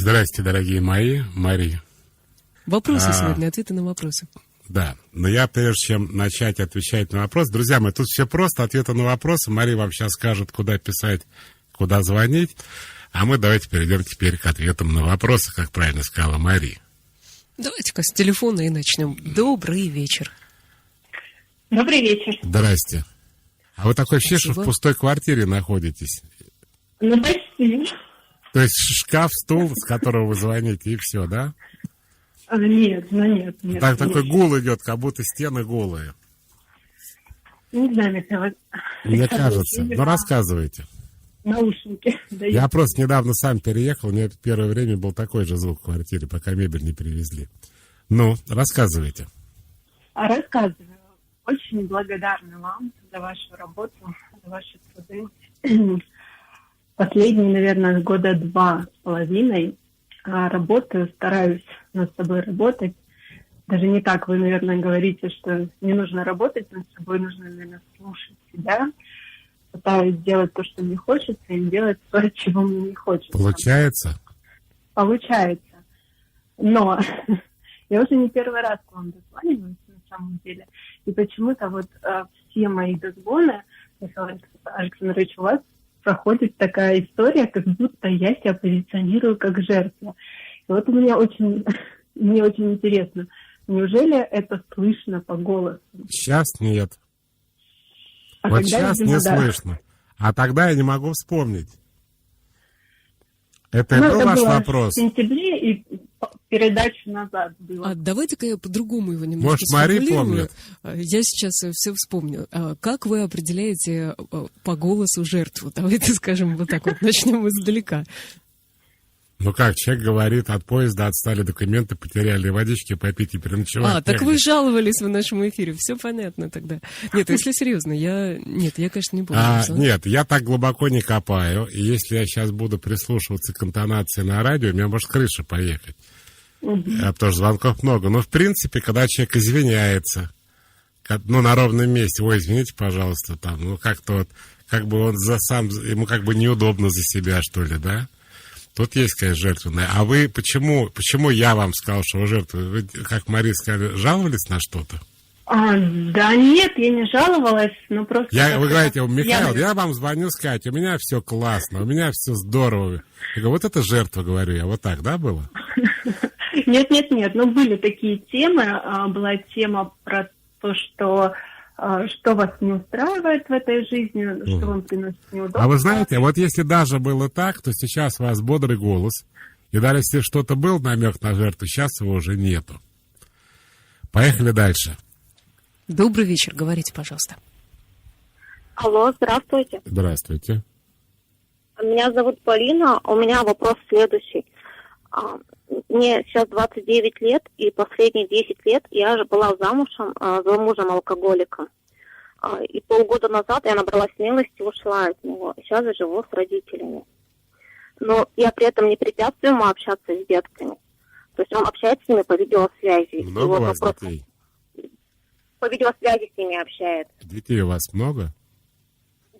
Здрасте, дорогие мои, Мария. Вопросы сегодня, ответы на вопросы. Да, но я, прежде чем начать отвечать на вопрос, друзья мои, тут все просто, ответы на вопросы. Мария вам сейчас скажет, куда писать, куда звонить. А мы давайте перейдем теперь к ответам на вопросы, как правильно сказала Мария. Давайте-ка с телефона и начнем. Добрый вечер. Добрый вечер. Здрасте. А вы такое ощущение, что в пустой квартире находитесь? Ну, почти. То есть шкаф, стул, с которого вы звоните, и все, да? Нет. Так, такой гул идет, как будто стены голые. Не знаю, Михаил. Мне кажется. Ну, рассказывайте. Наушники. Я просто недавно сам переехал, у меня первое время был такой же звук в квартире, пока мебель не привезли. Ну, рассказывайте. Рассказываю. Очень благодарна вам за вашу работу, за ваши труды. Последние, наверное, года 2,5 работаю, стараюсь над собой работать. Даже не так вы, наверное, говорите, что не нужно работать над собой, нужно, наверное, слушать себя. Пытаюсь делать то, что мне хочется, и делать то, чего мне не хочется. Получается? Получается. Но я уже не первый раз к вам дозваниваюсь, на самом деле. И почему-то вот все мои дозвоны, Михаил Александрович, у вас проходит такая история, как будто я себя позиционирую как жертва. И вот мне очень интересно, неужели это слышно по голосу? Сейчас нет. А вот сейчас не слышно. А тогда я не могу вспомнить. Это был ваш вопрос? В сентябре и передачу назад было. Давайте-ка я по-другому его немножко Может, Мария помнит? Я сейчас все вспомню. Как вы определяете по голосу жертву? Давайте скажем вот так вот, начнем издалека. Ну как, человек говорит, от поезда отстали документы, потеряли водички, попить и переночевать. Так вы жаловались в нашем эфире, все понятно тогда. Нет, если серьезно, я, конечно, не помню. Нет, я так глубоко не копаю, и если я сейчас буду прислушиваться к интонации на радио, у меня может крыша поехать. Потому что звонков много. Но, в принципе, когда человек извиняется, на ровном месте, извините, пожалуйста, как-то вот, как бы он ему как бы неудобно за себя, что ли, да? Тут есть, конечно, жертвенная. А вы почему я вам сказал, что вы жертва? Вы, как Мария сказали, жаловались на что-то? Да нет, я не жаловалась, но просто... Вы говорите, Михаил, я вам звоню сказать, у меня все классно, у меня все здорово. Я говорю, вот это жертва, говорю я, вот так, да, было? Нет, были такие темы. Была тема про то, что вас не устраивает в этой жизни, что вам приносит неудобства. А вы знаете, вот если даже было так, то сейчас у вас бодрый голос, и даже если что-то был намек на жертву, сейчас его уже нету. Поехали дальше. Добрый вечер, говорите, пожалуйста. Алло, здравствуйте. Здравствуйте. Меня зовут Полина, у меня вопрос следующий. Мне сейчас 29 лет, и последние 10 лет я же была замужем за мужем-алкоголиком. И полгода назад я набрала смелости и ушла от него. Сейчас я живу с родителями. Но я при этом не препятствую ему общаться с детками. То есть он общается с ними по видеосвязи. Много у вас детей? По видеосвязи с ними общает. Детей у вас много?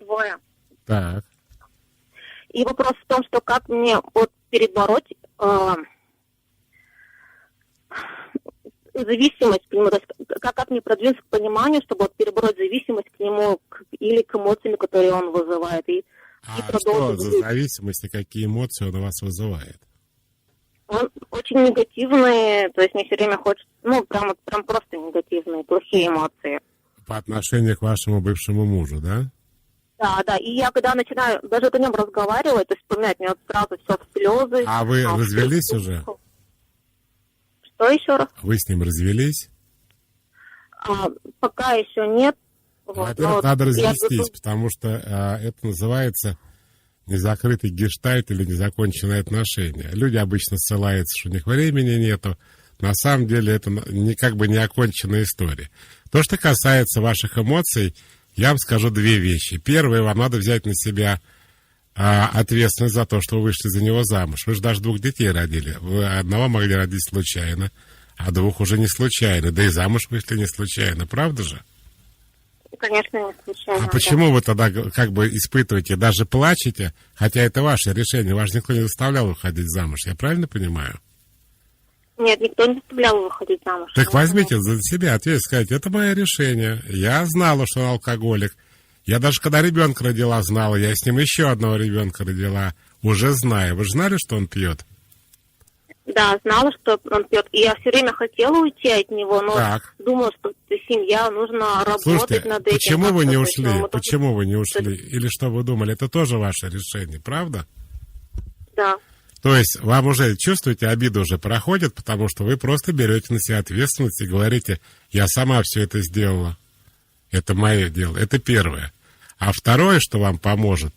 2. Так. И вопрос в том, что как мне перебороть зависимость к нему, то есть как мне продвинуться к пониманию, чтобы перебороть зависимость к нему или к эмоциям, которые он вызывает. Что за зависимость и какие эмоции он у вас вызывает? Он очень негативный, то есть мне все время хочется, прям просто негативные, плохие эмоции. По отношению к вашему бывшему мужу, да? Да, и я когда начинаю даже о нем разговаривать, то есть вспоминать, мне сразу все в слезы. А вы развелись уже? Что еще раз? Вы с ним развелись? Пока еще нет. Во-первых, надо развестись, потому что это называется незакрытый гештальт или незаконченные отношения. Люди обычно ссылаются, что у них времени нету. На самом деле это как бы не оконченная история. То, что касается ваших эмоций, я вам скажу 2 вещи. Первое, вам надо взять на себя ответственность за то, что вы вышли за него замуж. Вы же даже 2 детей родили. Вы одного могли родить случайно, а 2 уже не случайно. Да и замуж вышли не случайно, правда же? Конечно, не случайно. А почему вы тогда как бы испытываете, даже плачете, хотя это ваше решение, вас никто не заставлял выходить замуж, я правильно понимаю? Нет, никто не заставлял выходить замуж. Так возьмите за себя ответственность, сказать, это мое решение. Я знала, что он алкоголик. Я даже когда ребенка родила, знала. Я с ним еще одного ребенка родила. Уже знаю. Вы же знали, что он пьет? Да, знала, что он пьет. И я все время хотела уйти от него, но Так. думала, что это семья, нужно работать Слушайте, над этим. почему вы не как-то. То есть, ушли? ну, мы тоже- Почему вы не ушли? Или что вы думали? Это тоже ваше решение, правда? Да. То есть вам уже, чувствуете, обида уже проходит, потому что вы просто берете на себя ответственность и говорите, я сама все это сделала. Это мое дело. Это первое. А второе, что вам поможет,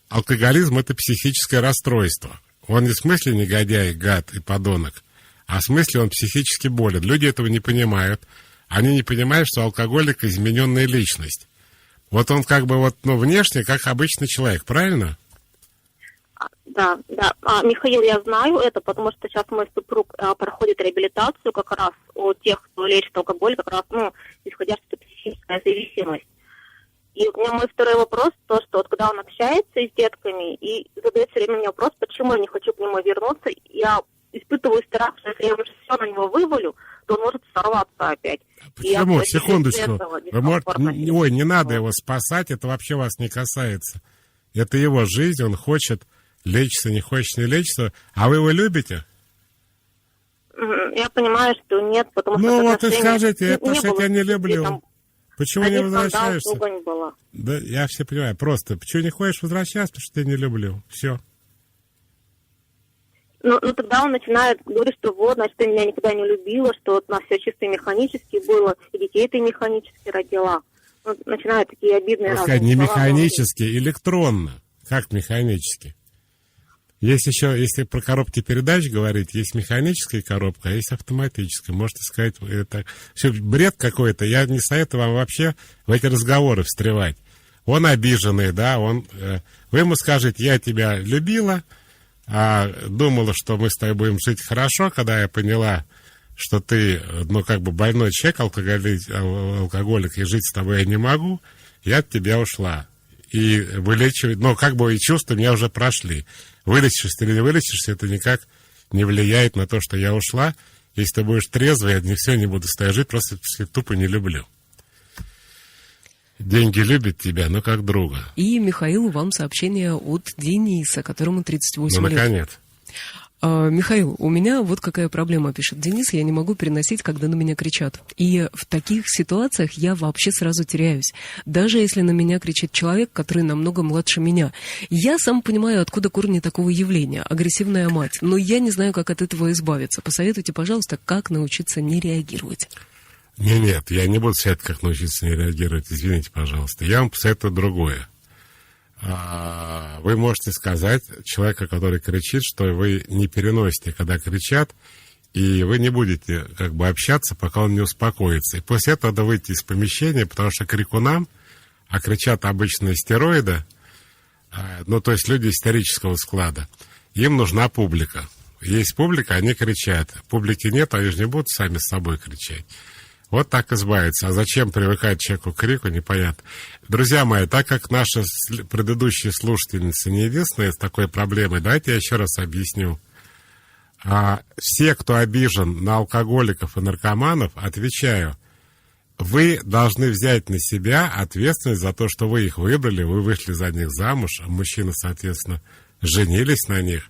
алкоголизм – это психическое расстройство. Он не в смысле негодяй, гад и подонок, а в смысле он психически болен. Люди этого не понимают. Они не понимают, что алкоголик – измененная личность. Вот он как бы вот, ну, внешне, как обычный человек, правильно? Да, да. Михаил, я знаю это, потому что сейчас мой супруг проходит реабилитацию как раз у тех, кто лечит алкоголь, как раз, ну, исходя из психическая зависимость. И у меня мой второй вопрос, то, что вот когда он общается с детками и задает все время мне вопрос, почему я не хочу к нему вернуться, я испытываю страх, что если я уже все на него вывалю, то он может сорваться опять. Почему? И я Секундочку. Вы можете... дискомфортно. Ой, не надо его спасать, это вообще вас не касается. Это его жизнь, он хочет лечиться, не хочет не лечиться. А вы его любите? Я понимаю, что нет, потому что... Ну вот и отношения скажите, это не что я было, не и люблю. там Почему не один скандал, возвращаешься? ругань была. Да, я все понимаю. Просто, почему не хочешь возвращаться, потому что я не люблю. Все. Ну, тогда он начинает говорить, что вот, значит, ты меня никогда не любила, что вот у нас все чисто механически было, и детей ты механически родила. Ну, начинают такие обидные Сказать, разные не слова механически, электронно. Как механически? Есть еще, если про коробки передач говорить, есть механическая коробка, а есть автоматическая. Можете сказать, это все бред какой-то. Я не советую вам вообще в эти разговоры встревать. Он обиженный, да, вы ему скажете, я тебя любила, думала, что мы с тобой будем жить хорошо, когда я поняла, что ты, ну, как бы больной человек, алкоголик, и жить с тобой я не могу, я от тебя ушла. И вылечивать, ну, как бы и чувства меня уже прошли. Вылечишься или не вылечишься, это никак не влияет на то, что я ушла. Если ты будешь трезвый, я не буду с тобой жить, просто тупо не люблю. Деньги любят тебя, но как друга. И, Михаил, вам сообщение от Дениса, которому 38 Ну, лет. наконец. Михаил, у меня вот какая проблема, пишет Денис, я не могу переносить, когда на меня кричат. И в таких ситуациях я вообще сразу теряюсь. Даже если на меня кричит человек, который намного младше меня. Я сам понимаю, откуда корни такого явления, агрессивная мать, но я не знаю, как от этого избавиться. Посоветуйте, пожалуйста, как научиться не реагировать. Нет, я не буду советовать, как научиться не реагировать, извините, пожалуйста. Я вам посоветую другое. Вы можете сказать человеку, который кричит, что вы не переносите, когда кричат, и вы не будете как бы общаться, пока он не успокоится. И после этого надо выйти из помещения, потому что крикунам, а кричат обычно стероиды, ну, то есть люди исторического склада, им нужна публика. Есть публика, они кричат. Публики нет, они же не будут сами с собой кричать. Вот так избавиться. А зачем привыкать человеку к крику, непонятно. Друзья мои, так как наши предыдущие слушательницы не единственные с такой проблемой, давайте я еще раз объясню. Все, кто обижен на алкоголиков и наркоманов, отвечаю, вы должны взять на себя ответственность за то, что вы их выбрали, вы вышли за них замуж, а мужчины, соответственно, женились на них.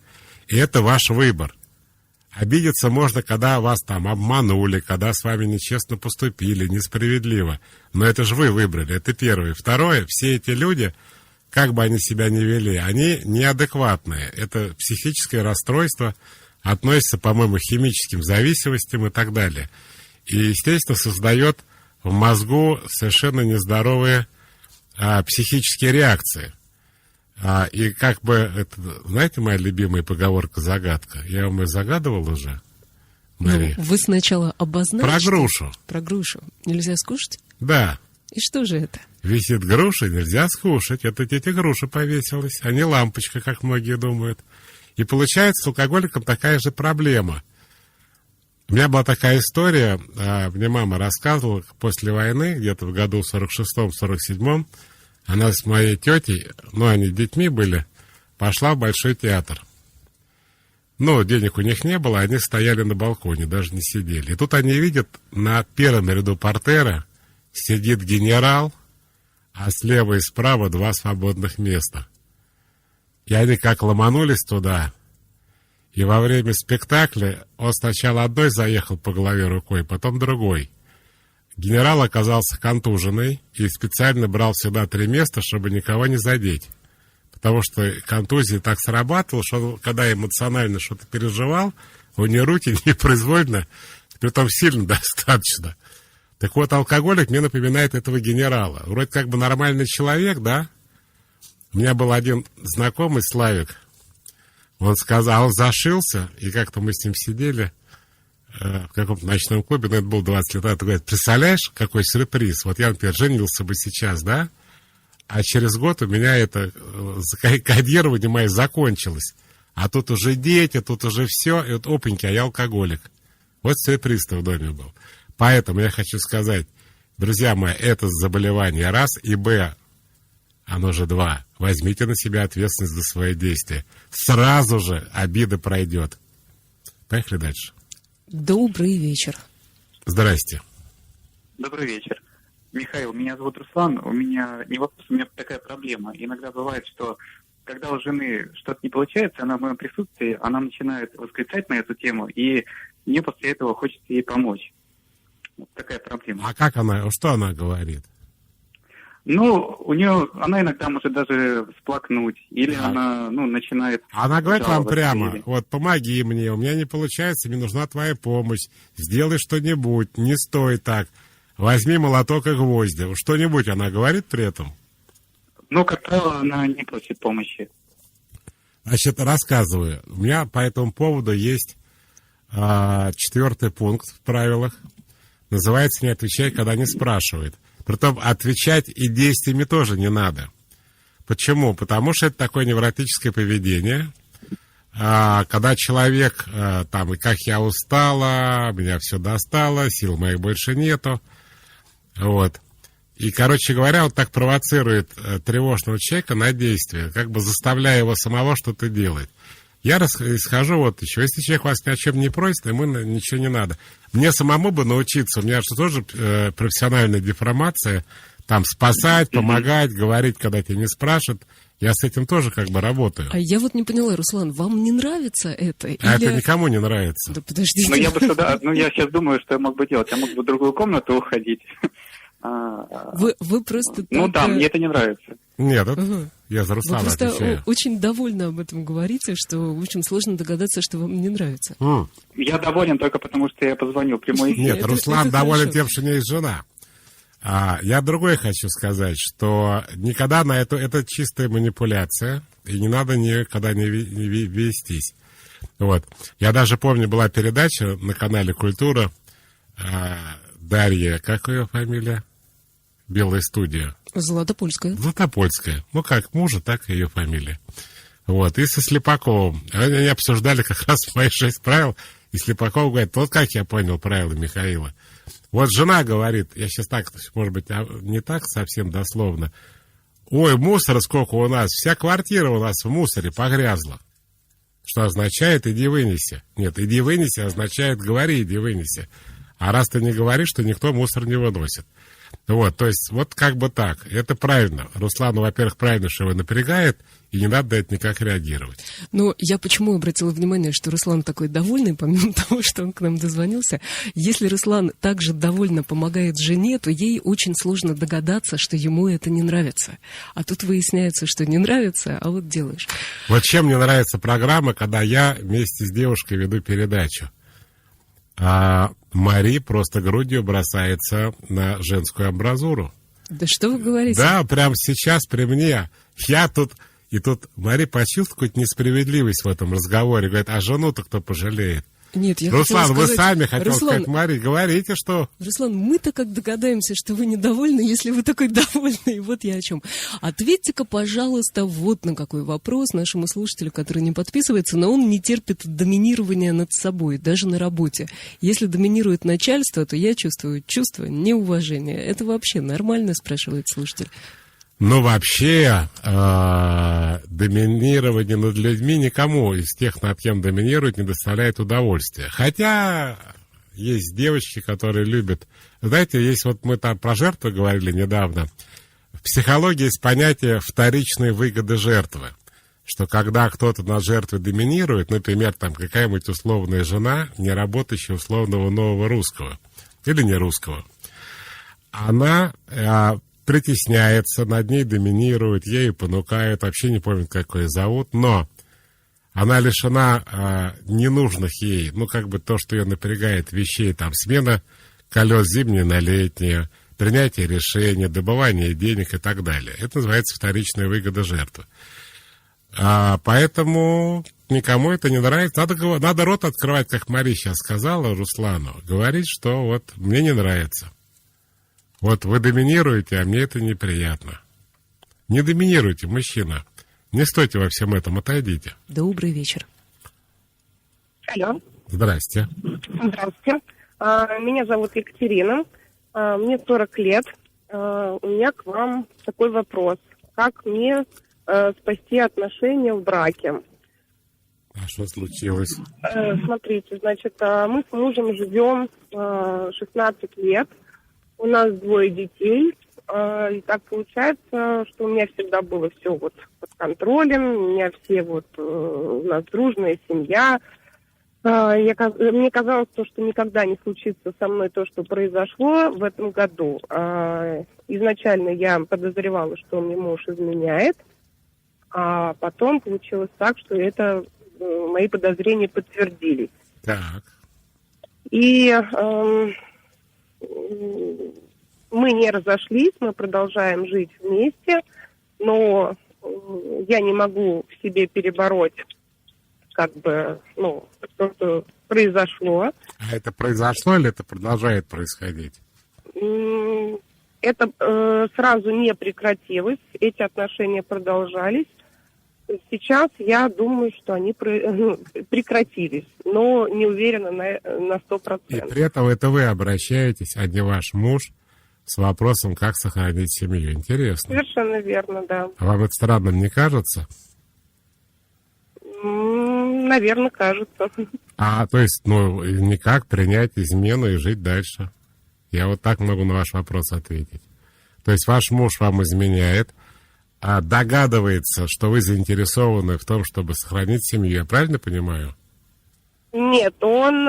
И это ваш выбор. Обидеться можно, когда вас там обманули, когда с вами нечестно поступили, несправедливо. Но это же вы выбрали, это первое. Второе, все эти люди, как бы они себя ни вели, они неадекватные. Это психическое расстройство, относится, по-моему, к химическим зависимостям и так далее. И, естественно, создает в мозгу совершенно нездоровые психические реакции. И как бы, это, знаете, моя любимая поговорка-загадка? Я вам ее загадывал уже, Мария? Ну, вы сначала обозначите... Про грушу. Про грушу. Нельзя скушать? Да. И что же это? Висит груша, нельзя скушать. Это тетя груша повесилась, а не лампочка, как многие думают. И получается с алкоголиком такая же проблема. У меня была такая история, мне мама рассказывала, после войны, где-то в году 46-47, она с моей тетей, они детьми были, пошла в Большой театр. Денег у них не было, они стояли на балконе, даже не сидели. И тут они видят, на первом ряду портера сидит генерал, а слева и справа 2 свободных места. И они как ломанулись туда, и во время спектакля он сначала одной заехал по голове рукой, потом другой. Генерал оказался контуженный и специально брал всегда 3 места, чтобы никого не задеть. Потому что контузия так срабатывала, что когда эмоционально что-то переживал, у него руки непроизвольно, притом сильно достаточно. Так вот, алкоголик мне напоминает этого генерала. Вроде как бы нормальный человек, да? У меня был один знакомый, Славик. Он сказал, он зашился, и как-то мы с ним сидели в каком-то ночном клубе, это было 20 лет назад, говорит, представляешь, какой сюрприз? Вот я, например, женился бы сейчас, да? А через год у меня это кодирование мое закончилось. А тут уже дети, тут уже все, и вот опаньки, а я алкоголик. Вот сюрприз-то в доме был. Поэтому я хочу сказать, друзья мои, это заболевание раз, и б, оно же 2. Возьмите на себя ответственность за свои действия. Сразу же обида пройдет. Поехали дальше. Добрый вечер. Здрасте. Добрый вечер. Михаил, меня зовут Руслан. У меня не вопрос, у меня такая проблема. Иногда бывает, что когда у жены что-то не получается, она в моем присутствии, она начинает восклицать на эту тему, и мне после этого хочется ей помочь. Вот такая проблема. А как она, что она говорит? У нее, она иногда может даже всплакнуть, или она, начинает... Она говорит вам прямо, или... вот, помоги мне, у меня не получается, мне нужна твоя помощь, сделай что-нибудь, не стой так, возьми молоток и гвозди. Что-нибудь она говорит при этом? Как правило, она не просит помощи. Значит, рассказываю. У меня по этому поводу есть 4-й пункт в правилах. Называется «Не отвечай, когда не спрашивают». Притом отвечать и действиями тоже не надо. Почему? Потому что это такое невротическое поведение. Когда человек, и как я устала, меня все достало, сил моих больше нету. Вот. И, короче говоря, вот так провоцирует тревожного человека на действие, как бы заставляя его самого что-то делать. Я исхожу вот еще. Если человек вас ни о чем не просит, ему ничего не надо. Мне самому бы научиться, у меня же тоже профессиональная деформация, там спасать, помогать, говорить, когда тебя не спрашивают. Я с этим тоже как бы работаю. А я вот не поняла, Руслан, вам не нравится это? Это никому не нравится. Да подождите. Я сейчас думаю, что я мог бы делать. Я мог бы в другую комнату уходить. Вы просто... мне это не нравится. Нет, я за Руслана отвечаю. Вы отвечаю. просто очень довольно об этом говорите, что очень сложно догадаться, что вам не нравится. Я доволен только потому, что я позвонил в прямой эфир. Нет, Руслан доволен тем, что у него есть жена. Я другое хочу сказать, что никогда на это чистая манипуляция, и не надо никогда не вестись. Вот. Я даже помню, была передача на канале «Культура», Дарья, как ее фамилия? Белая студия. Златопольская. Златопольская. Как мужа, так и ее фамилия. Вот. И со Слепаковым. Они обсуждали как раз мои 6 правил. И Слепаков говорит, вот как я понял правила Михаила. Вот жена говорит, я сейчас так, может быть, не так совсем дословно. Ой, мусора сколько у нас. Вся квартира у нас в мусоре погрязла. Что означает, иди вынеси. Нет, иди вынеси означает, говори, иди вынеси. А раз ты не говоришь, то никто мусор не выносит. Вот, то есть, вот как бы так. Это правильно. Руслану, во-первых, правильно, что его напрягает, и не надо на это никак реагировать. Но я почему обратила внимание, что Руслан такой довольный, помимо того, что он к нам дозвонился. Если Руслан также довольно помогает жене, то ей очень сложно догадаться, что ему это не нравится. А тут выясняется, что не нравится, а вот делаешь. Вот чем мне нравится программа, когда я вместе с девушкой веду передачу. Мари просто грудью бросается на женскую амбразуру. Да что вы говорите? Да, прямо сейчас при мне. Я тут... И тут Мари почувствует какую-то несправедливость в этом разговоре. Говорит, а жену-то кто пожалеет? Нет, я Руслан, хотела вы сказать... сами, хотел Руслан, сказать, Марии, говорите, что... Руслан, мы-то как догадаемся, что вы недовольны, если вы такой довольный. Вот я о чем. Ответьте-ка, пожалуйста, вот на какой вопрос нашему слушателю, который не подписывается, но он не терпит доминирования над собой, даже на работе. Если доминирует начальство, то я чувствую чувство неуважения. Это вообще нормально, спрашивает слушатель? Ну, вообще, доминирование над людьми никому из тех, над кем доминирует, не доставляет удовольствия. Хотя есть девочки, которые любят... Знаете, есть вот мы там про жертву говорили недавно. В психологии есть понятие вторичной выгоды жертвы. Что когда кто-то над жертвой доминирует, например, там какая-нибудь условная жена, не работающая условного нового русского или не русского, она... притесняется, над ней доминирует, ею понукают, вообще не помнит, как ее зовут, но она лишена ненужных ей, ну, как бы то, что ее напрягает, вещей, там, смена колес зимние на летние, принятие решения, добывание денег и так далее. Это называется вторичная выгода жертвы. Поэтому никому это не нравится. Надо рот открывать, как Мария сейчас сказала Руслану, говорить, что вот мне не нравится. Вот вы доминируете, а мне это неприятно. Не доминируйте, мужчина. Не стойте во всем этом, отойдите. Добрый вечер. Алло. Здрасте. Здравствуйте. Меня зовут Екатерина. Мне 40 лет. У меня к вам такой вопрос. Как мне спасти отношения в браке? А что случилось? Смотрите, значит, мы с мужем живем 16 лет. У нас 2 детей, и так получается, что у меня всегда было все вот под контролем, у меня все вот, у нас дружная семья. Мне казалось, что никогда не случится со мной то, что произошло в этом году. Изначально я подозревала, что мне муж изменяет, а потом получилось так, что это мои подозрения подтвердились. Так. И... мы не разошлись, мы продолжаем жить вместе, но я не могу в себе перебороть, как бы, ну, то, что произошло. А это произошло или это продолжает происходить? Это сразу не прекратилось, эти отношения продолжались. Сейчас я думаю, что они прекратились, но не уверена на 100%. И при этом это вы обращаетесь, а не ваш муж, с вопросом, как сохранить семью. Интересно. Совершенно верно, да. А вам это странным не кажется? Наверное, кажется. То есть, ну, никак принять измену и жить дальше. Я вот так могу на ваш вопрос ответить. То есть ваш муж вам изменяет, догадывается, что вы заинтересованы в том, чтобы сохранить семью. Я правильно понимаю? Нет, он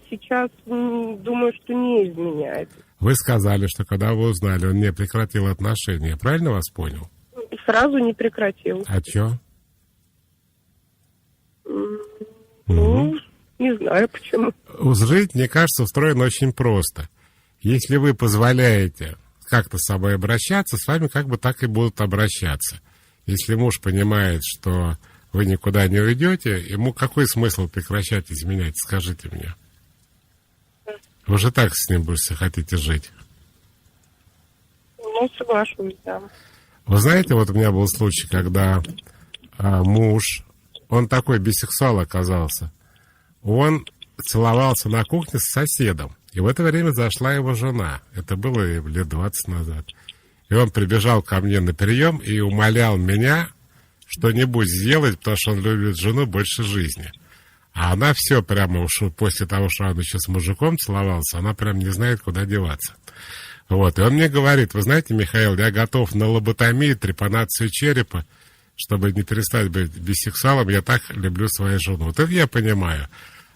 сейчас, думаю, что не изменяет. Вы сказали, что когда вы узнали, он не прекратил отношения. Я правильно вас понял? Сразу не прекратил. А чё? Не знаю почему. Жить, мне кажется, устроено очень просто. Если вы позволяете как-то с собой обращаться, с вами как бы так и будут обращаться. Если муж понимает, что вы никуда не уйдете, ему какой смысл прекращать изменять, скажите мне? Вы же так с ним больше хотите жить. Ну, соглашусь, да. Вы знаете, вот у меня был случай, когда муж, он такой бисексуал оказался, он целовался на кухне с соседом. И в это время зашла его жена. Это было лет 20 назад. И он прибежал ко мне на прием и умолял меня что-нибудь сделать, потому что он любит жену больше жизни. А она все прямо после того, что он еще с мужиком целовался, она прям не знает, куда деваться. Вот. И он мне говорит: вы знаете, Михаил, я готов на лоботомию, трепанацию черепа, чтобы не перестать быть бисексуалом. Я так люблю свою жену. Вот это я понимаю.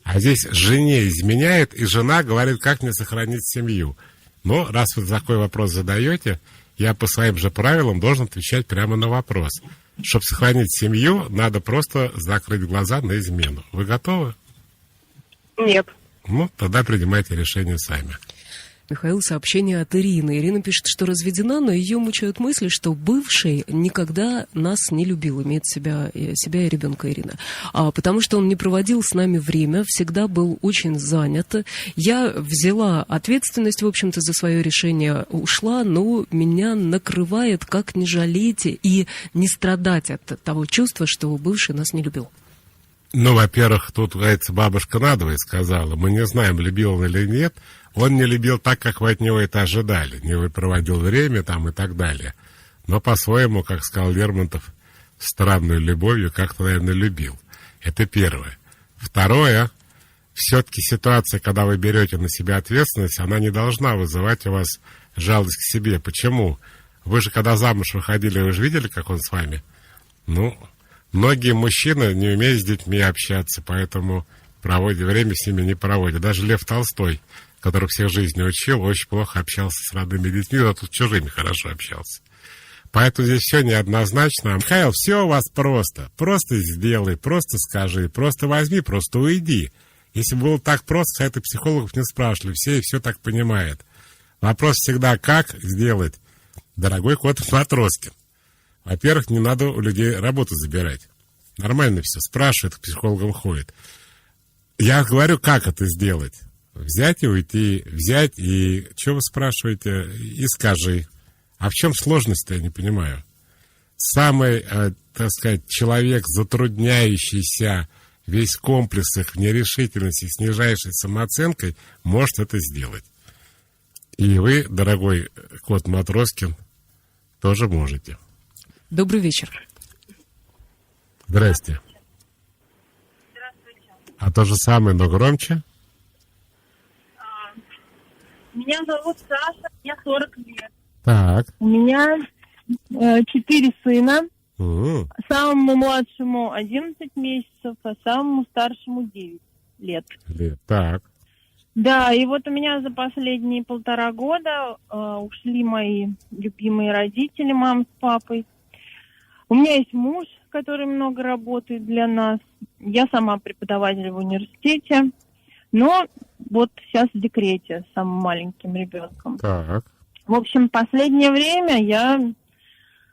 А здесь жене изменяет, и жена говорит, как мне сохранить семью. Но раз вы такой вопрос задаете, я по своим же правилам должен отвечать прямо на вопрос. Чтобы сохранить семью, надо просто закрыть глаза на измену. Вы готовы? Нет. Ну, тогда принимайте решение сами. Михаил, сообщение от Ирины. Ирина пишет, что разведена, но ее мучают мысли, что бывший никогда нас не любил, имеет себя и ребенка Ирина. Потому что он не проводил с нами время, всегда был очень занят. Я взяла ответственность, в общем-то, за свое решение, ушла, но меня накрывает, как не жалеть и не страдать от того чувства, что бывший нас не любил. Ну, во-первых, тут, говорится, бабушка надвое сказала. Мы не знаем, любил он или нет. Он не любил так, как вы от него это ожидали. Не проводил время там и так далее. Но по-своему, как сказал Лермонтов, странную любовью как-то, наверное, любил. Это первое. Второе, все-таки ситуация, когда вы берете на себя ответственность, она не должна вызывать у вас жалость к себе. Почему? Вы же, когда замуж выходили, вы же видели, как он с вами? Ну, многие мужчины не умеют с детьми общаться, поэтому время с ними не проводят. Даже Лев Толстой, который всех жизни учил, очень плохо общался с родными детьми, но тут с чужими хорошо общался. Поэтому здесь все неоднозначно. Михаил, все у вас просто. Просто сделай, просто скажи, просто возьми, просто уйди. Если бы было так просто, кстати, психологов не спрашивали, все и все так понимают. Вопрос всегда, как сделать, дорогой кот Матроскин. Во-первых, не надо у людей работу забирать. Нормально все, спрашивают, к психологам ходят. Я говорю, как это сделать. Взять и уйти, взять и... Что вы спрашиваете? И скажи. А в чем сложность-то, я не понимаю. Самый, так сказать, человек, затрудняющийся весь комплекс их в нерешительности, с нижайшей самооценкой, может это сделать. И вы, дорогой кот Матроскин, тоже можете. Добрый вечер. Здрасте. Здравствуйте. А то же самое, но громче? Меня зовут Саша, мне 40 лет. Так. У меня 4 сына. Самому младшему 11 месяцев, а самому старшему 9 лет. Так. Да, и вот у меня за последние 1,5 года ушли мои любимые родители, мама с папой. У меня есть муж, который много работает для нас. Я сама преподаватель в университете, но вот сейчас в декрете с самым маленьким ребенком. Так. В общем, последнее время я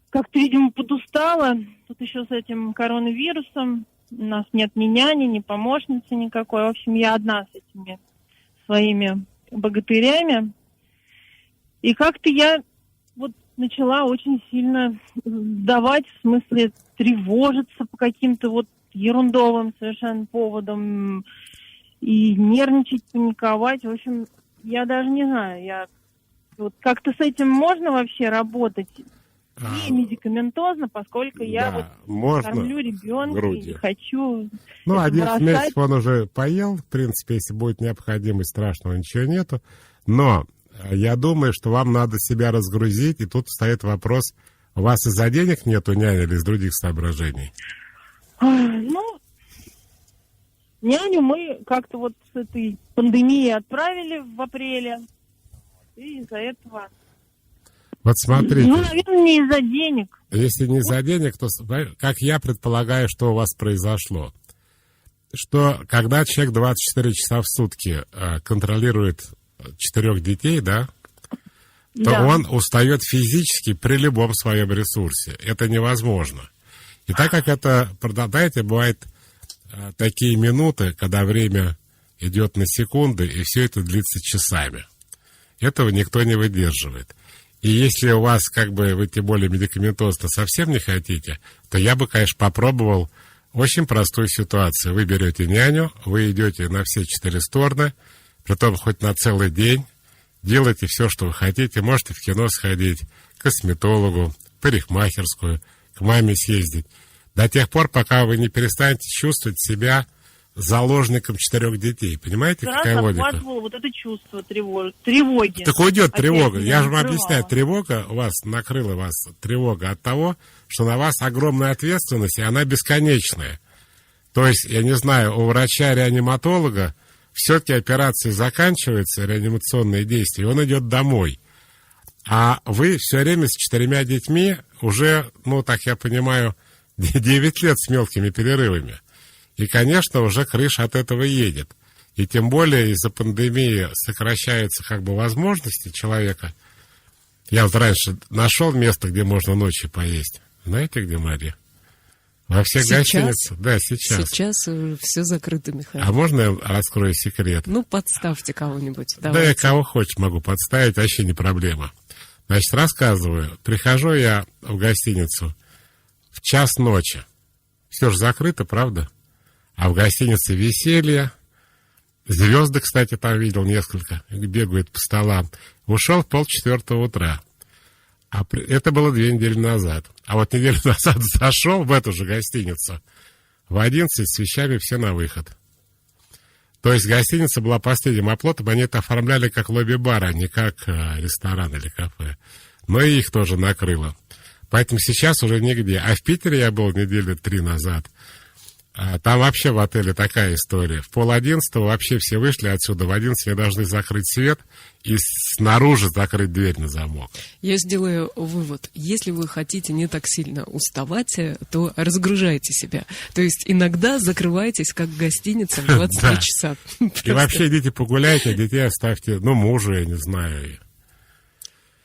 как-то, видимо, подустала. Тут еще с этим коронавирусом. У нас нет ни няни, ни помощницы никакой. В общем, я одна с этими своими богатырями. И как-то я вот начала очень сильно сдавать, в смысле тревожиться по каким-то вот ерундовым совершенно поводам и нервничать, паниковать. В общем, я даже не знаю, вот как-то с этим можно вообще работать и медикаментозно, поскольку я вот кормлю ребенка и хочу Ну, 11 бросать. месяцев он уже поел, в принципе, если будет необходимость, страшного ничего нету. Но я думаю, что вам надо себя разгрузить, и тут встает вопрос, у вас из-за денег нету няни или из других соображений? Ну, няню мы как-то вот с этой пандемией отправили в апреле, и из-за этого... Вот смотрите. Ну, наверное, не из-за денег. Если не из-за денег, то как я предполагаю, что у вас произошло? Что когда человек 24 часа в сутки контролирует 4 детей, да, то он устает физически при любом своем ресурсе. Это невозможно. И так как это, знаете, бывает такие минуты, когда время идет на секунды, и все это длится часами. Этого никто не выдерживает. И если у вас, как бы, вы тем более медикаментозно совсем не хотите, то я бы, конечно, попробовал очень простую ситуацию. Вы берете няню, вы идете на все 4 стороны, притом хоть на целый день, делайте все, что вы хотите. Можете в кино сходить, к косметологу, в парикмахерскую, к маме съездить. До тех пор, пока вы не перестанете чувствовать себя заложником 4 детей. Понимаете, какая логика? Вот это чувство тревоги. Так уйдет тревога. Я же вам накрывала. объясняю, тревога у вас, накрыла вас тревога от того, что на вас огромная ответственность, и она бесконечная. То есть, я не знаю, у врача-реаниматолога все-таки операция заканчивается, реанимационные действия, и он идет домой. А вы все время с 4 детьми уже, ну, так я понимаю, 9 лет с мелкими перерывами. И, конечно, уже крыша от этого едет. И тем более из-за пандемии сокращаются как бы возможности человека. Я вот раньше нашел место, где можно ночью поесть. Знаете, где, Мария? Во всех гостиницах. Да, сейчас. Сейчас все закрыто, Михаил. А можно я раскрою секрет? Ну, подставьте кого-нибудь. Да, я кого хочешь могу подставить, вообще не проблема. Значит, рассказываю. Прихожу я в гостиницу в 1:00 ночи. Все же закрыто, правда? А в гостинице веселье. Звезды, кстати, там видел несколько. Бегают по столам. Ушел в 3:30 утра. Это было 2 недели назад. А вот неделю назад зашел в эту же гостиницу. В 11 с вещами все на выход. То есть гостиница была последним оплотом. Они это оформляли как лобби-бар, а не как ресторан или кафе. Но и их тоже накрыло. Поэтому сейчас уже нигде. А в Питере я был 3 недели назад. Там вообще в отеле такая история. В 10:30 вообще все вышли отсюда. В 11 мне должны закрыть свет и снаружи закрыть дверь на замок. Я сделаю вывод. Если вы хотите не так сильно уставать, то разгружайте себя. То есть иногда закрывайтесь, как гостиница, в 23 часа. И вообще идите погуляйте, детей оставьте, мужа, я не знаю.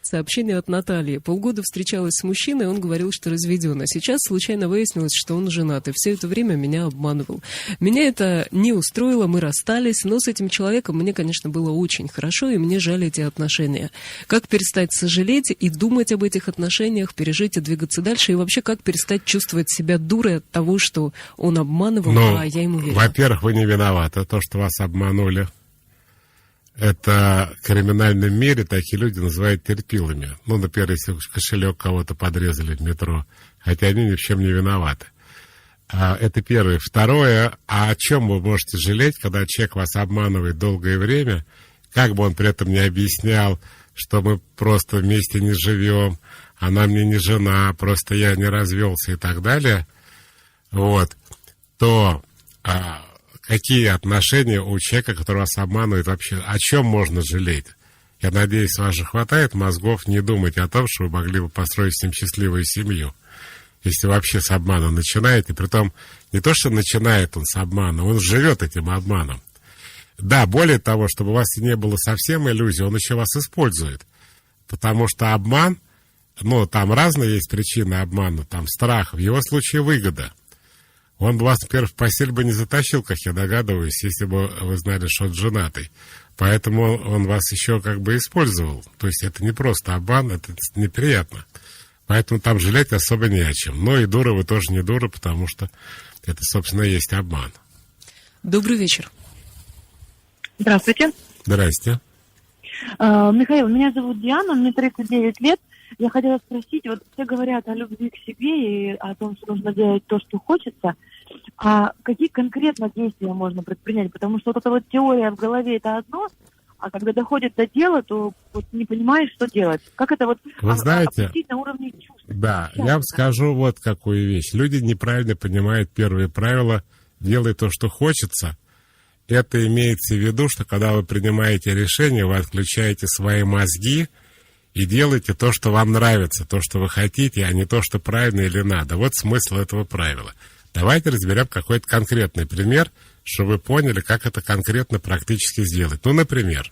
Сообщение от Натальи. Полгода встречалась с мужчиной, он говорил, что разведен. А сейчас случайно выяснилось, что он женат, и все это время меня обманывал. Меня это не устроило, мы расстались, но с этим человеком мне, конечно, было очень хорошо, и мне жаль эти отношения. Как перестать сожалеть и думать об этих отношениях, пережить и двигаться дальше, и вообще как перестать чувствовать себя дурой от того, что он обманывал, а я ему верила? Во-первых, вы не виноваты, то, что вас обманули. Это в криминальном мире такие люди называют терпилами. Например, если кошелек кого-то подрезали в метро, хотя они ни в чем не виноваты. Это первое. Второе, а о чем вы можете жалеть, когда человек вас обманывает долгое время, как бы он при этом не объяснял, что мы просто вместе не живем, она мне не жена, просто я не развелся и так далее, то... Какие отношения у человека, который вас обманывает, вообще? О чем можно жалеть? Я надеюсь, у вас же хватает мозгов не думать о том, что вы могли бы построить с ним счастливую семью. Если вообще с обмана начинаете. Притом, не то, что начинает он с обмана, он живет этим обманом. Да, более того, чтобы у вас не было совсем иллюзий, он еще вас использует. Потому что обман, там разные есть причины обмана, там страх, в его случае выгода. Он бы вас, например, в постель бы не затащил, как я догадываюсь, если бы вы знали, что он женатый. Поэтому он вас еще как бы использовал. То есть это не просто обман, это неприятно. Поэтому там жалеть особо не о чем. Но и дура вы тоже не дура, потому что это, собственно, и есть обман. Добрый вечер. Здравствуйте. Здрасте. Михаил, меня зовут Диана, мне 39 лет. Я хотела спросить, все говорят о любви к себе и о том, что нужно делать то, что хочется. А какие конкретно действия можно предпринять? Потому что эта теория в голове – это одно, а когда доходит до дела, то не понимаешь, что делать. Как это вы знаете, опустить на уровне чувств? Да, я вам скажу какую вещь. Люди неправильно понимают первые правила «делай то, что хочется». Это имеется в виду, что когда вы принимаете решение, вы отключаете свои мозги и делайте то, что вам нравится, то, что вы хотите, а не то, что правильно или надо. Вот смысл этого правила. Давайте разберем какой-то конкретный пример, чтобы вы поняли, как это конкретно практически сделать. Например.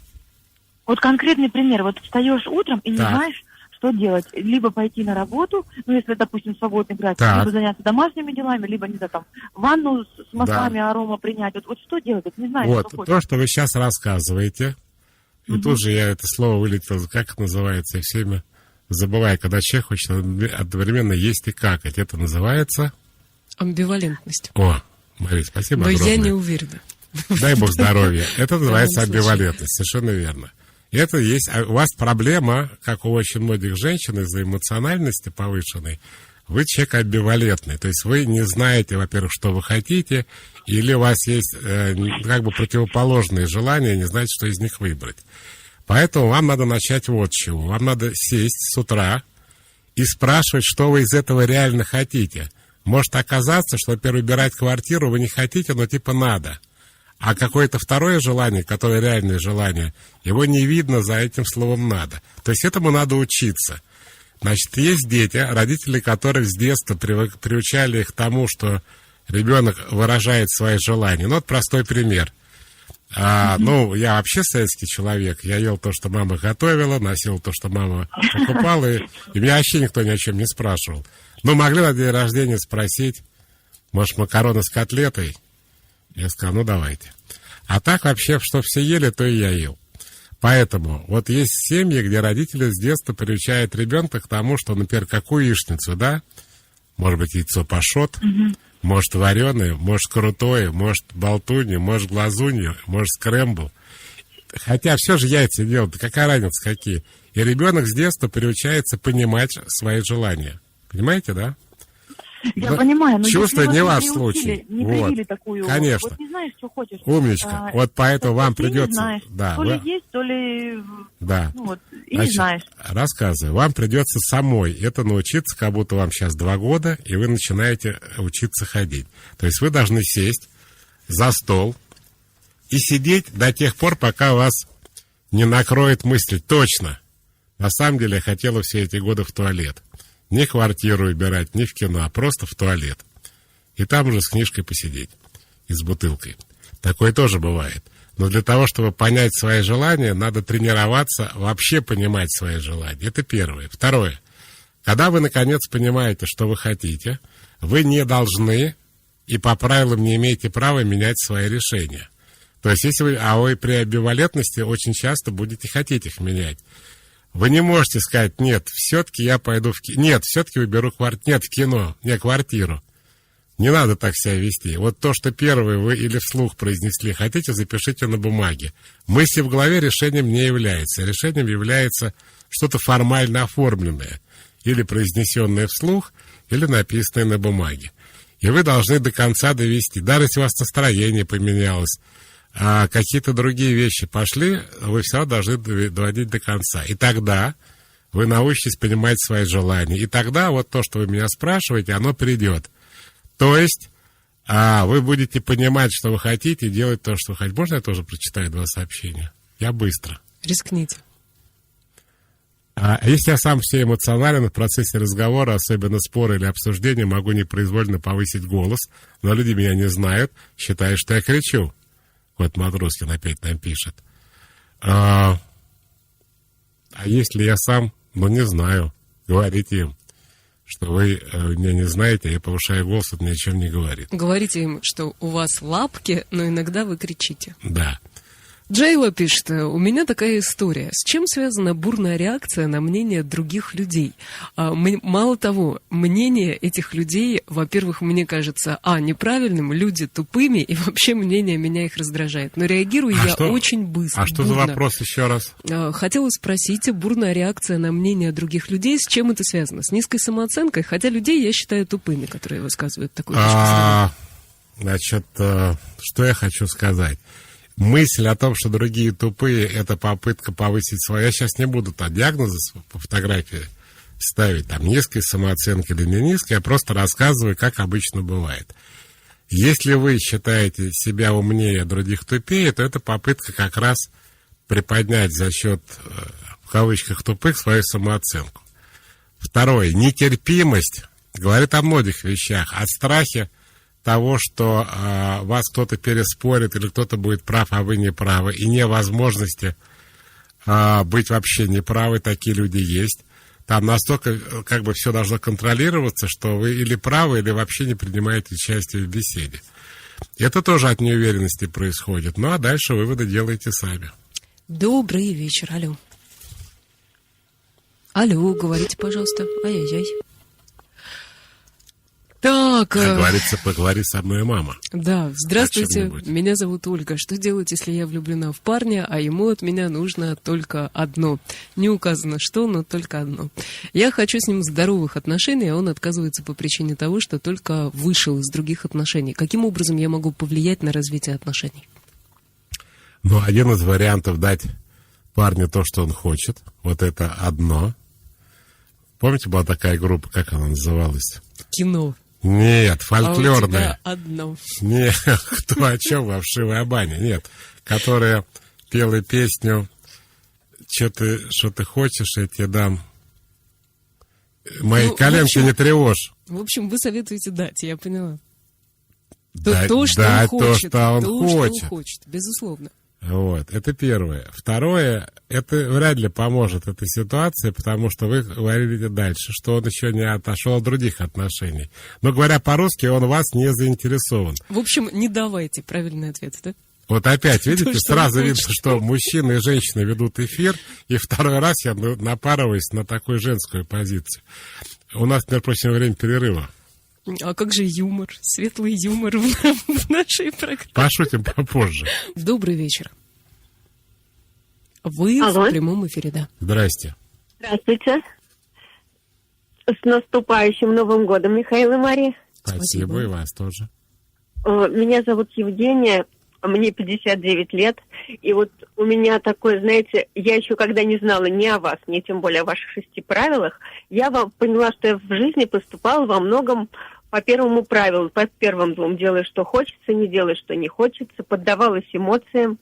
Конкретный пример. Встаешь утром и не знаешь, что делать. Либо пойти на работу, если, допустим, свободный график, либо заняться домашними делами, либо, не знаю, ванну с маслами арома принять. Что делать? Не знаю, что то, что вы сейчас рассказываете. И тут же я это слово вылетел, как это называется, я все время забываю, когда человек хочет одновременно есть и какать. Это называется... Амбивалентность. Мария, спасибо огромное. Но я не уверена. Дай бог здоровья. Это называется амбивалентность, совершенно верно. Это есть... У вас проблема, как у очень многих женщин, из-за эмоциональности повышенной, вы человек амбивалентный. То есть вы не знаете, во-первых, что вы хотите, или у вас есть противоположные желания, не знаете, что из них выбрать. Поэтому вам надо начать вот с чего. Вам надо сесть с утра и спрашивать, что вы из этого реально хотите. Может оказаться, что, например, убирать квартиру вы не хотите, но надо. А какое-то второе желание, которое реальное желание, его не видно за этим словом «надо». То есть этому надо учиться. Значит, есть дети, родители которых с детства приучали их к тому, что ребенок выражает свои желания. Простой пример. Ну, я вообще советский человек. Я ел то, что мама готовила, носил то, что мама покупала, и меня вообще никто ни о чем не спрашивал. Ну, могли на день рождения спросить, может, макароны с котлетой? Я сказал, ну, давайте. А так вообще, что все ели, то и я ел. Поэтому вот есть семьи, где родители с детства приучают ребенка к тому, что, например, какую яичницу, да? Может быть, яйцо пашот, может, вареное, может, крутое, может, болтунья, может, глазунья, может, скрэмбл. Хотя все же яйца делают, какая разница какие. И ребенок с детства приучается понимать свои желания. Понимаете, да? Я понимаю, но чувство если не вас ваш случай. Не привили такую... Конечно. Вот не знаешь, что хочешь. Умничка. Вот поэтому вам придется... Не знаешь. Да, то ли есть, то ли... Да. Ну, вот, и значит, не знаешь. Рассказываю. Вам придется самой это научиться, как будто вам сейчас 2 года, и вы начинаете учиться ходить. То есть вы должны сесть за стол и сидеть до тех пор, пока вас не накроет мысль. Точно. На самом деле я хотела все эти годы в туалет. Не квартиру убирать, не в кино, а просто в туалет. И там уже с книжкой посидеть. И с бутылкой. Такое тоже бывает. Но для того, чтобы понять свои желания, надо тренироваться, вообще понимать свои желания. Это первое. Второе. Когда вы, наконец, понимаете, что вы хотите, вы не должны и по правилам не имеете права менять свои решения. То есть, если вы при амбивалентности очень часто будете хотеть их менять. Вы не можете сказать, нет, все-таки я пойду в кино. Нет, все-таки выберу квартиру. Нет, в кино, не квартиру. Не надо так себя вести. Вот то, что первое вы или вслух произнесли, хотите, запишите на бумаге. Мысли в голове решением не является. Решением является что-то формально оформленное. Или произнесенное вслух, или написанное на бумаге. И вы должны до конца довести. Даже если у вас настроение поменялось, а какие-то другие вещи пошли, вы все равно должны доводить до конца. И тогда вы научитесь понимать свои желания. И тогда вот то, что вы меня спрашиваете, оно придет. То есть вы будете понимать, что вы хотите, и делать то, что вы хотите. Можно я тоже прочитаю 2 сообщения? Я быстро. Рискните. Если я сам все эмоционален в процессе разговора, особенно спора или обсуждения, могу непроизвольно повысить голос, но люди меня не знают, считают, что я кричу. Вот Матроскин опять нам пишет. А если я сам, не знаю, говорите им, что вы меня не знаете, я повышаю голос, это ни о чем не говорит. Говорите им, что у вас лапки, но иногда вы кричите. Да. Джейла пишет, у меня такая история. С чем связана бурная реакция на мнение других людей? Мало того, мнение этих людей, во-первых, мне кажется, неправильным, люди тупыми, и вообще мнение меня их раздражает. Но реагирую я очень быстро. А что за вопрос еще раз? Хотела спросить, бурная реакция на мнение других людей, с чем это связано? С низкой самооценкой? Хотя людей я считаю тупыми, которые высказывают такую точку зрения. Значит, что я хочу сказать? Мысль о том, что другие тупые, это попытка повысить свою... Я сейчас не буду диагнозы по фотографии ставить, там, низкой самооценки или не низкой, я просто рассказываю, как обычно бывает. Если вы считаете себя умнее, других тупее, то это попытка как раз приподнять за счет, в кавычках, тупых свою самооценку. Второе. Нетерпимость говорит о многих вещах, о страхе того, что вас кто-то переспорит или кто-то будет прав, а вы не правы, и невозможности быть вообще неправы, такие люди есть. Там настолько как бы все должно контролироваться, что вы или правы, или вообще не принимаете участие в беседе. Это тоже от неуверенности происходит. Ну, а дальше выводы делаете сами. Добрый вечер, алло. Алло, говорите, пожалуйста. Ай-яй-яй. Так. Как говорится, поговори со мной, мама. Да, здравствуйте, меня зовут Ольга. Что делать, если я влюблена в парня, а ему от меня нужно только одно? Не указано что, но только одно. Я хочу с ним здоровых отношений, а он отказывается по причине того, что только вышел из других отношений. Каким образом я могу повлиять на развитие отношений? Ну, один из вариантов дать парню то, что он хочет. Вот это одно. Помните, была такая группа, как она называлась? Кино. Нет, фольклорная. А у тебя одно. Нет, кто о чем, во вшивой бане? Нет, которая пела песню «Что ты хочешь, я тебе дам». Мои коленки не тревожь. В общем, вы советуете дать, я поняла. Да, то, что он хочет. То, что он хочет, безусловно. Вот, это первое. Второе, это вряд ли поможет этой ситуации, потому что вы говорите дальше, что он еще не отошел от других отношений. Но говоря по-русски, он в вас не заинтересован. В общем, не давайте правильный ответ, да? Вот опять, видите, То, что сразу вы видно, хочете. что мужчины и женщины ведут эфир, и второй раз я напарываюсь на такую женскую позицию. У нас, между прочим, время перерыва. А как же юмор, светлый юмор в нашей программе? Пошутим попозже. Добрый вечер. Вы Алло. в прямом эфире, да. Здрасте. Здравствуйте. С наступающим Новым годом, Михаил и Мария. Спасибо, и вас тоже. Меня зовут Евгения, мне 59 лет. И вот у меня такое, знаете, я еще когда не знала ни о вас, ни тем более о ваших 6 правилах, я вам поняла, что я в жизни поступала во многом по первому правилу, по первым двум. Делай, что хочется, не делай, что не хочется. Поддавалась эмоциям.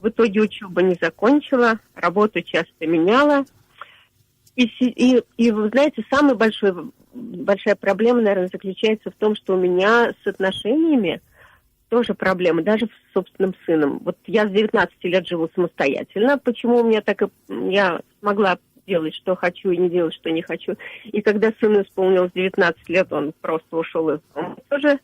В итоге учебу не закончила, работу часто меняла. И вы знаете, самая большая проблема, наверное, заключается в том, что у меня с отношениями тоже проблемы, даже с собственным сыном. Вот я с 19 лет живу самостоятельно. Почему у меня так и... Я смогла делать, что хочу, и не делать, что не хочу. И когда сыну исполнилось 19 лет, он просто ушел из дома. Тоже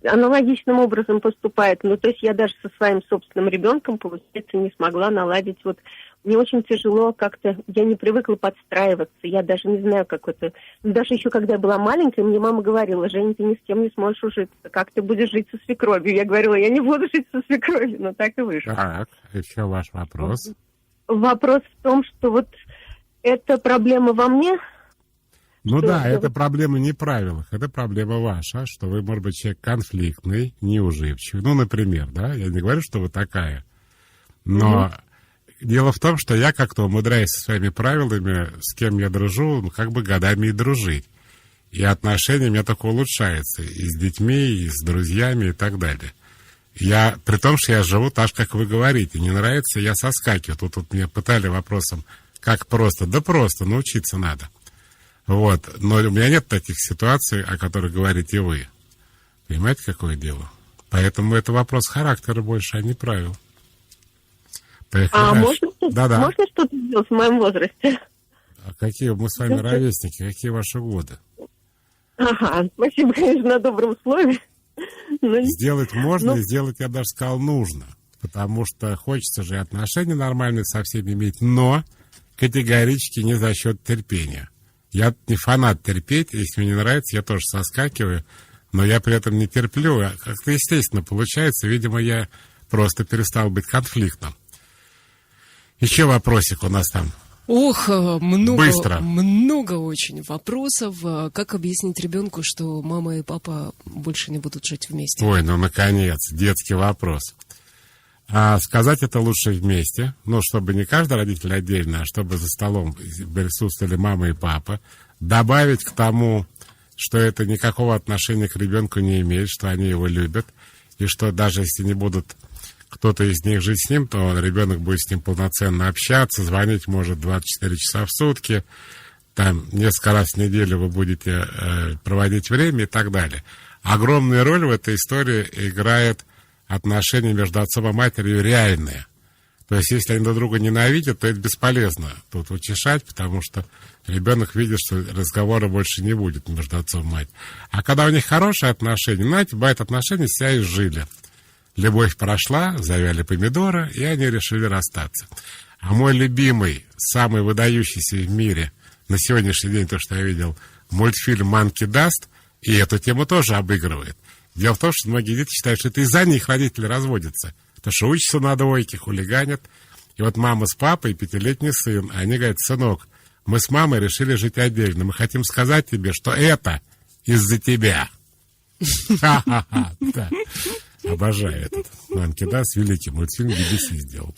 аналогичным образом поступает. Ну, то есть я даже со своим собственным ребенком, получается, не смогла наладить. Вот мне очень тяжело как-то, я не привыкла подстраиваться, я даже не знаю, как это... Даже еще когда я была маленькая, мне мама говорила: Женя, ты ни с кем не сможешь ужиться, как ты будешь жить со свекровью? Я говорила: я не буду жить со свекровью, но так и вышло. Так, еще ваш вопрос. Вопрос в том, что вот эта проблема во мне. Ну Что да, это? это проблема не в правилах, это проблема ваша, что вы, может быть, человек конфликтный, неуживчивый. Ну, например, да, я не говорю, что вы такая, но дело в том, что я как-то умудряюсь со своими правилами, с кем я дружу, ну, как бы годами и дружить. И отношения у меня только улучшаются и с детьми, и с друзьями, и так далее. Я, при том, что я живу так, как вы говорите, не нравится, я соскакиваю. Тут меня пытали вопросом, как просто. Да просто, научиться надо. Вот, но у меня нет таких ситуаций, о которых говорите вы. Понимаете, какое дело? Поэтому это вопрос характера больше, а не правил. Поехали дальше. Можно что-то сделать в моем возрасте? А какие мы с вами ровесники, какие ваши годы? Ага, спасибо, конечно, на добром слове. Но... Сделать можно, и сделать, я даже сказал, нужно. Потому что хочется же и отношения нормальные со всеми иметь, но категорически не за счет терпения. Я не фанат терпеть, если мне не нравится, я тоже соскакиваю, но я при этом не терплю. Как-то естественно получается, видимо, я просто перестал быть конфликтным. Еще вопросик у нас там. Ох, Быстро. много очень вопросов. Как объяснить ребенку, что мама и папа больше не будут жить вместе? Ой, ну, наконец, детский вопрос. А сказать это лучше вместе, ну, чтобы не каждый родитель отдельно, а чтобы за столом присутствовали мама и папа. Добавить к тому, что это никакого отношения к ребенку не имеет, что они его любят, и что даже если не будут кто-то из них жить с ним, то ребенок будет с ним полноценно общаться, звонить может 24 часа в сутки, там несколько раз в неделю вы будете проводить время и так далее. Огромную роль в этой истории играет отношения между отцом и матерью реальные. То есть, если они друг друга ненавидят, то это бесполезно тут утешать, потому что ребенок видит, что разговора больше не будет между отцом и матерью. А когда у них хорошие отношения, знаете, бывают отношения, себя изжили. Любовь прошла, завяли помидоры, и они решили расстаться. А мой любимый, самый выдающийся в мире на сегодняшний день, то, что я видел, мультфильм «Monkey Dust», и эту тему тоже обыгрывает. Дело в том, что многие дети считают, что это из-за них родители разводятся. Потому что учатся на двойке, хулиганят. И вот мама с папой, 5-летний сын, они говорят: сынок, мы с мамой решили жить отдельно. Мы хотим сказать тебе, что это из-за тебя. Ха-ха-ха. Обожаю этот Monkey Dust, великий мультфильм, BBC сделал.